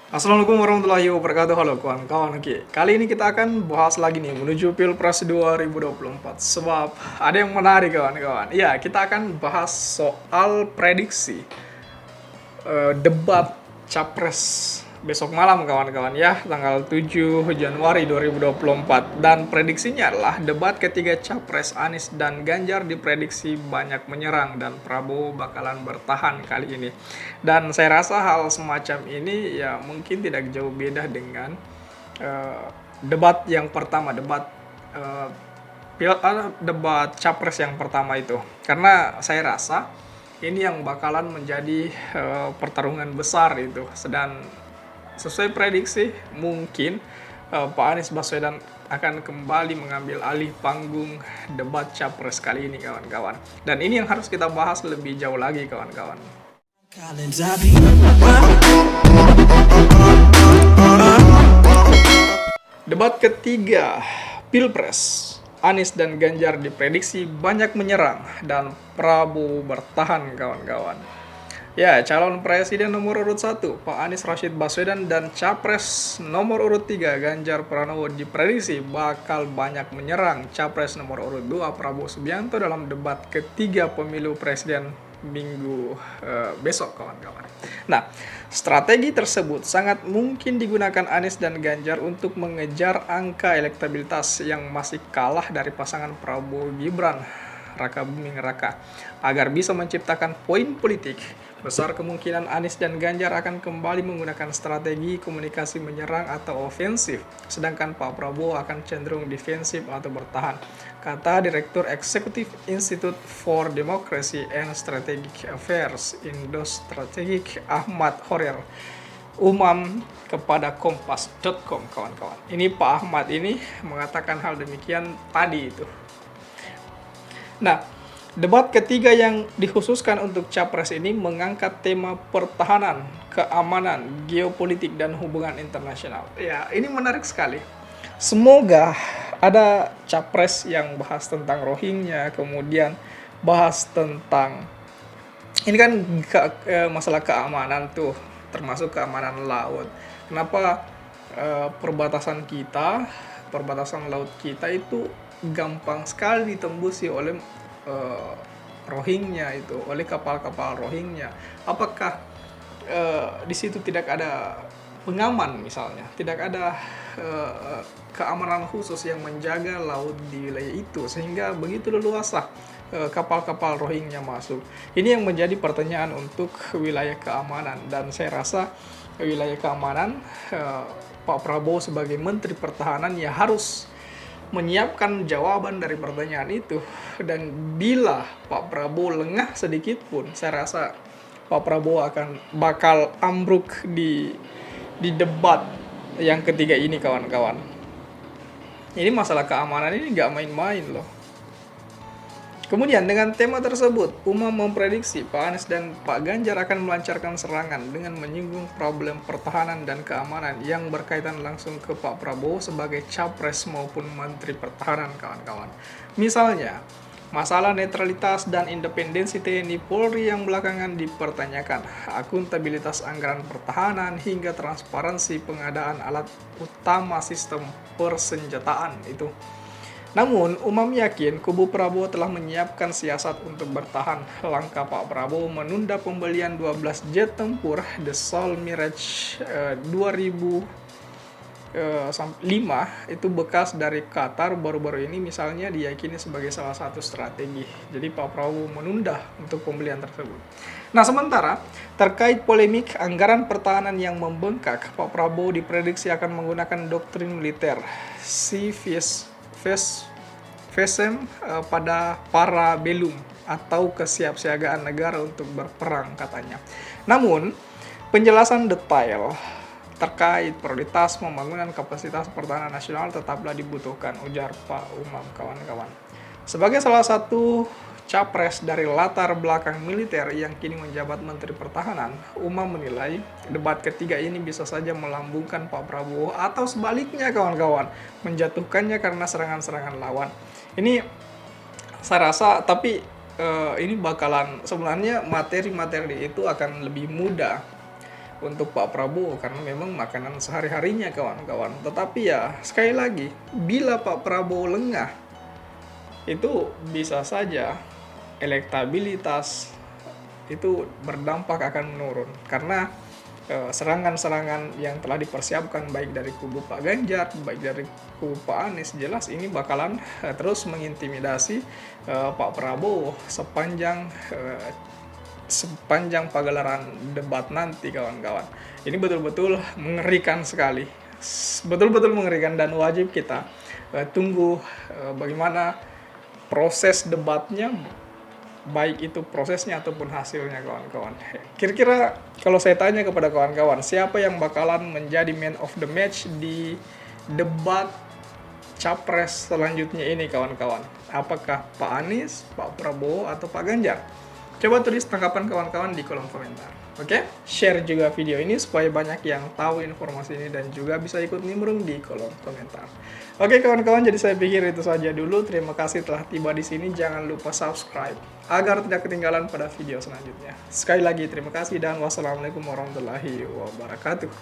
Assalamualaikum warahmatullahi wabarakatuh. Halo kawan-kawan. Oke, kali ini kita akan bahas lagi nih menuju Pilpres 2024. Sebab ada yang menarik kawan-kawan. Ya, kita akan bahas soal prediksi debat Capres besok malam kawan-kawan ya, tanggal 7 Januari 2024. Dan prediksinya adalah debat ketiga Capres Anies dan Ganjar diprediksi banyak menyerang dan Prabowo bakalan bertahan kali ini. Dan saya rasa hal semacam ini ya mungkin tidak jauh beda dengan debat yang pertama, debat Capres yang pertama itu. Karena saya rasa ini yang bakalan menjadi pertarungan besar itu. Dan sesuai prediksi mungkin Pak Anies Baswedan akan kembali mengambil alih panggung debat Capres kali ini kawan-kawan. Dan ini yang harus kita bahas lebih jauh lagi kawan-kawan. Debat ketiga Pilpres, Anies dan Ganjar diprediksi banyak menyerang dan Prabowo bertahan kawan-kawan. Ya, calon presiden nomor urut 1 Pak Anies Rashid Baswedan dan capres nomor urut 3 Ganjar Pranowo diprediksi bakal banyak menyerang capres nomor urut 2 Prabowo Subianto dalam debat ketiga pemilu presiden minggu besok kawan-kawan. Nah, strategi tersebut sangat mungkin digunakan Anies dan Ganjar untuk mengejar angka elektabilitas yang masih kalah dari pasangan Prabowo Gibran Raka Buming Raka. Agar bisa menciptakan poin politik, besar kemungkinan Anies dan Ganjar akan kembali menggunakan strategi komunikasi menyerang atau ofensif, sedangkan Pak Prabowo akan cenderung defensif atau bertahan, kata Direktur Eksekutif Institute for Democracy and Strategic Affairs Indo Strategik Ahmad Horir Umam kepada kompas.com kawan-kawan. Ini Pak Ahmad ini mengatakan hal demikian tadi itu. Nah, debat ketiga yang dikhususkan untuk Capres ini mengangkat tema pertahanan, keamanan, geopolitik, dan hubungan internasional. Ya, ini menarik sekali. Semoga ada Capres yang bahas tentang Rohingya, kemudian bahas tentang ini kan masalah keamanan tuh, termasuk keamanan laut. Kenapa perbatasan laut kita itu gampang sekali ditembusi oleh Rohingya itu, oleh kapal-kapal Rohingya. Apakah di situ tidak ada pengaman misalnya, tidak ada keamanan khusus yang menjaga laut di wilayah itu sehingga begitu leluasa kapal-kapal Rohingya masuk. Ini yang menjadi pertanyaan untuk wilayah keamanan, dan saya rasa wilayah keamanan Pak Prabowo sebagai Menteri Pertahanan ya harus menyiapkan jawaban dari pertanyaan itu. Dan bila Pak Prabowo lengah sedikit pun, saya rasa Pak Prabowo bakal ambruk di debat yang ketiga ini kawan-kawan. Ini masalah keamanan ini nggak main-main loh. Kemudian dengan tema tersebut, Umam memprediksi Pak Anies dan Pak Ganjar akan melancarkan serangan dengan menyinggung problem pertahanan dan keamanan yang berkaitan langsung ke Pak Prabowo sebagai Capres maupun Menteri Pertahanan kawan-kawan. Misalnya, masalah netralitas dan independensi TNI Polri yang belakangan dipertanyakan, akuntabilitas anggaran pertahanan hingga transparansi pengadaan alat utama sistem persenjataan itu. Namun, Umam yakin kubu Prabowo telah menyiapkan siasat untuk bertahan. Langkah Pak Prabowo menunda pembelian 12 jet tempur Dassault Mirage 2005 itu bekas dari Qatar baru-baru ini misalnya diyakini sebagai salah satu strategi. Jadi Pak Prabowo menunda untuk pembelian tersebut. Nah, sementara terkait polemik anggaran pertahanan yang membengkak, Pak Prabowo diprediksi akan menggunakan doktrin militer FESM pada para belum atau kesiapsiagaan negara untuk berperang katanya. Namun, penjelasan detail terkait prioritas pembangunan kapasitas pertahanan nasional tetaplah dibutuhkan, ujar Pak Umam kawan-kawan. Sebagai salah satu capres dari latar belakang militer yang kini menjabat Menteri Pertahanan, Umam menilai debat ketiga ini bisa saja melambungkan Pak Prabowo atau sebaliknya kawan-kawan, menjatuhkannya karena serangan-serangan lawan. Ini saya rasa, tapi ini bakalan sebenarnya materi-materi itu akan lebih mudah untuk Pak Prabowo karena memang makanan sehari-harinya kawan-kawan. Tetapi ya sekali lagi, bila Pak Prabowo lengah, itu bisa saja elektabilitas itu berdampak akan menurun karena serangan-serangan yang telah dipersiapkan baik dari kubu Pak Ganjar, baik dari kubu Pak Anies, jelas ini bakalan terus mengintimidasi Pak Prabowo sepanjang pagelaran debat nanti kawan-kawan. Ini betul-betul mengerikan sekali, betul-betul mengerikan, dan wajib kita tunggu bagaimana proses debatnya, baik itu prosesnya ataupun hasilnya kawan-kawan. Kira-kira kalau saya tanya kepada kawan-kawan, siapa yang bakalan menjadi man of the match di debat capres selanjutnya ini kawan-kawan? Apakah Pak Anies, Pak Prabowo, atau Pak Ganjar? Coba tulis tanggapan kawan-kawan di kolom komentar. Oke? Share juga video ini supaya banyak yang tahu informasi ini dan juga bisa ikut nimbrung di kolom komentar. Oke kawan-kawan, jadi saya pikir itu saja dulu. Terima kasih telah tiba di sini. Jangan lupa subscribe agar tidak ketinggalan pada video selanjutnya. Sekali lagi terima kasih dan wassalamualaikum warahmatullahi wabarakatuh.